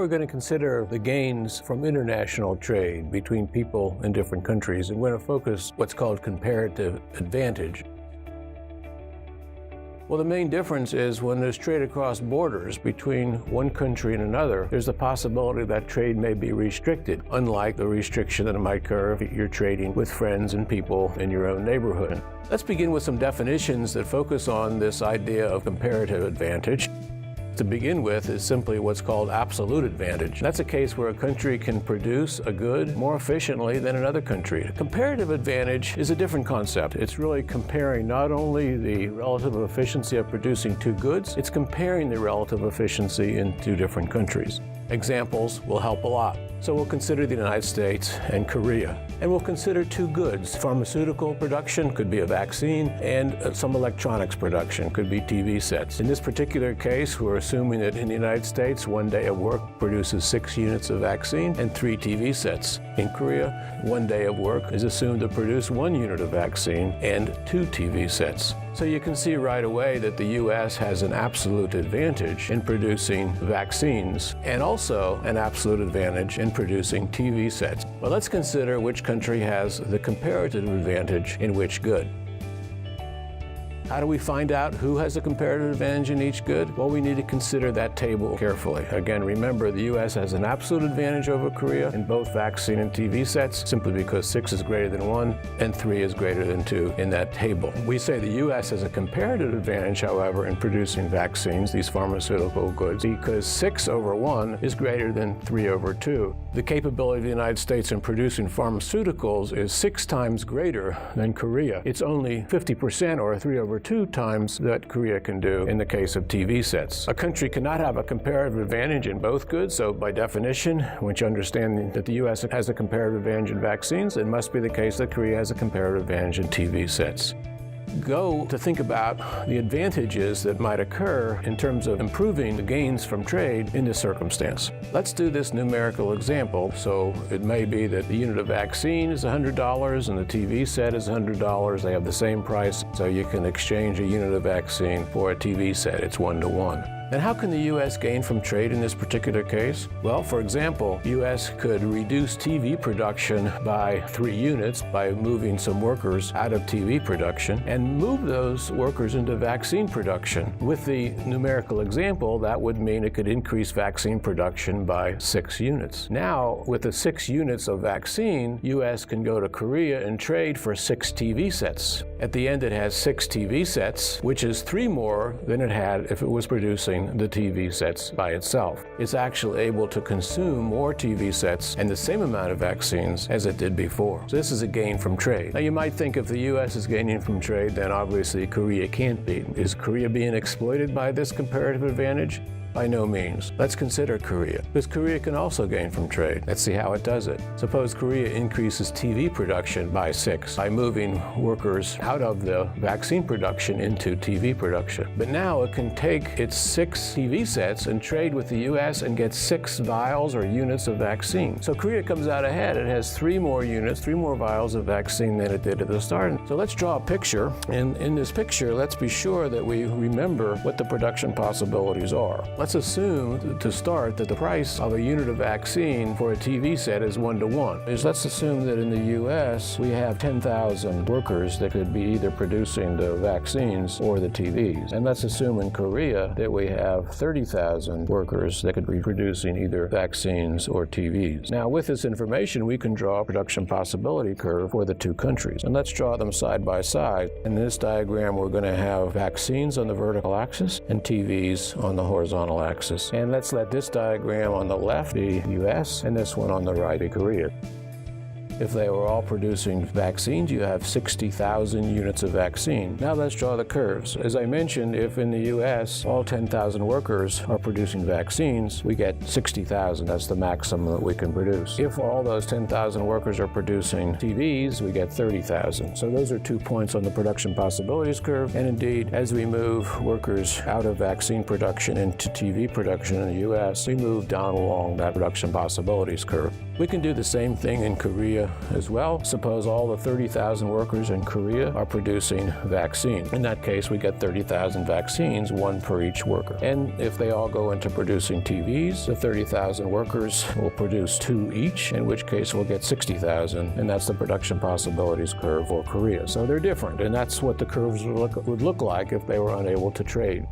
we're going to consider the gains from international trade between people in different countries, and we're going to focus what's called comparative advantage. Well, the main difference is when there's trade across borders between one country and another, there's a possibility that trade may be restricted, unlike the restriction that might occur if you're trading with friends and people in your own neighborhood. Let's begin with some definitions that focus on this idea of comparative advantage. To begin with is simply what's called absolute advantage. That's a case where a country can produce a good more efficiently than another country. Comparative advantage is a different concept. It's really comparing not only the relative efficiency of producing two goods, it's comparing the relative efficiency in two different countries. Examples will help a lot. So we'll consider the United States and Korea. And we'll consider two goods. Pharmaceutical production could be a vaccine, and some electronics production could be TV sets. In this particular case, we're assuming that in the United States, 1 day of work produces 6 units of vaccine and 3 TV sets. In Korea, 1 day of work is assumed to produce 1 unit of vaccine and 2 TV sets. So you can see right away that the U.S. has an absolute advantage in producing vaccines and also an absolute advantage in producing TV sets. But let's consider which country has the comparative advantage in which good. How do we find out who has a comparative advantage in each good? Well, we need to consider that table carefully. Again, remember the U.S. has an absolute advantage over Korea in both vaccine and TV sets, simply because 6 is greater than 1 and 3 is greater than 2 in that table. We say the U.S. has a comparative advantage, however, in producing vaccines, these pharmaceutical goods, because 6 over 1 is greater than 3 over 2. The capability of the United States in producing pharmaceuticals is 6 times greater than Korea. It's only 50% or 3 over 2 times that Korea can do in the case of TV sets. A country cannot have a comparative advantage in both goods, so by definition, once you understand that the U.S. has a comparative advantage in vaccines, it must be the case that Korea has a comparative advantage in TV sets. Go to think about the advantages that might occur in terms of improving the gains from trade in this circumstance. Let's do this numerical example. So it may be that the unit of vaccine is $100 and the TV set is $100. They have the same price, so you can exchange a unit of vaccine for a TV set. It's 1-to-1. And how can the U.S. gain from trade in this particular case? Well, for example, the U.S. could reduce TV production by 3 units by moving some workers out of TV production and move those workers into vaccine production. With the numerical example, that would mean it could increase vaccine production by 6 units. Now, with the 6 units of vaccine, U.S. can go to Korea and trade for 6 TV sets. At the end, it has 6 TV sets, which is 3 more than it had if it was producing the TV sets by itself. It's actually able to consume more TV sets and the same amount of vaccines as it did before. So this is a gain from trade. Now you might think if the U.S. is gaining from trade, then obviously Korea can't be. Is Korea being exploited by this comparative advantage? By no means. Let's consider Korea, because Korea can also gain from trade. Let's see how it does it. Suppose Korea increases TV production by 6 by moving workers out of the vaccine production into TV production. But now it can take its 6 TV sets and trade with the U.S. and get 6 vials or units of vaccine. So Korea comes out ahead. It has 3 more units, 3 more vials of vaccine than it did at the start. So let's draw a picture, and in this picture, let's be sure that we remember what the production possibilities are. Let's assume to start that the price of a unit of vaccine for a TV set is 1-to-1. Let's assume that in the U.S. we have 10,000 workers that could be either producing the vaccines or the TVs. And let's assume in Korea that we have 30,000 workers that could be producing either vaccines or TVs. Now with this information, we can draw a production possibility curve for the 2 countries. And let's draw them side by side. In this diagram, we're going to have vaccines on the vertical axis and TVs on the horizontal axis. And let's let this diagram on the left be U.S. and this one on the right be Korea. If they were all producing vaccines, you have 60,000 units of vaccine. Now let's draw the curves. As I mentioned, if in the U.S. all 10,000 workers are producing vaccines, we get 60,000. That's the maximum that we can produce. If all those 10,000 workers are producing TVs, we get 30,000. So those are 2 points on the production possibilities curve. And indeed, as we move workers out of vaccine production into TV production in the U.S., we move down along that production possibilities curve. We can do the same thing in Korea as well. Suppose all the 30,000 workers in Korea are producing vaccine. In that case, we get 30,000 vaccines, one per each worker. And if they all go into producing TVs, the 30,000 workers will produce 2 each, in which case we'll get 60,000, and that's the production possibilities curve for Korea. So they're different, and that's what the curves would look like if they were unable to trade.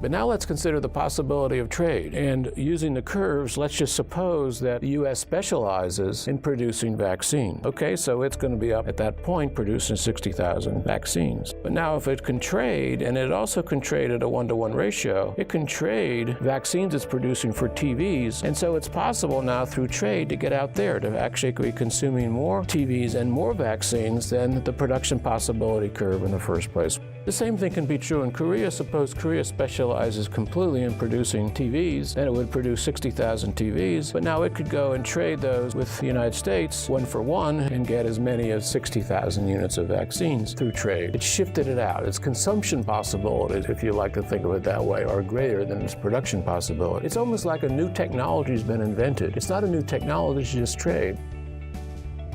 But now let's consider the possibility of trade. And using the curves, let's just suppose that the U.S. specializes in producing vaccine. Okay, so it's going to be up at that point producing 60,000 vaccines. But now if it can trade, and it also can trade at a 1-to-1 ratio, it can trade vaccines it's producing for TVs. And so it's possible now through trade to get out there to actually be consuming more TVs and more vaccines than the production possibility curve in the first place. The same thing can be true in Korea. Suppose Korea specializes completely in producing TVs, and it would produce 60,000 TVs, but now it could go and trade those with the United States 1 for 1 and get as many as 60,000 units of vaccines through trade. It shifted it out. Its consumption possibilities, if you like to think of it that way, are greater than its production possibility. It's almost like a new technology has been invented. It's not a new technology, it's just trade.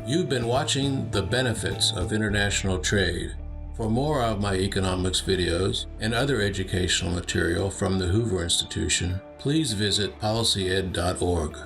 You've been watching The Benefits of International Trade. For more of my economics videos and other educational material from the Hoover Institution, please visit policyed.org.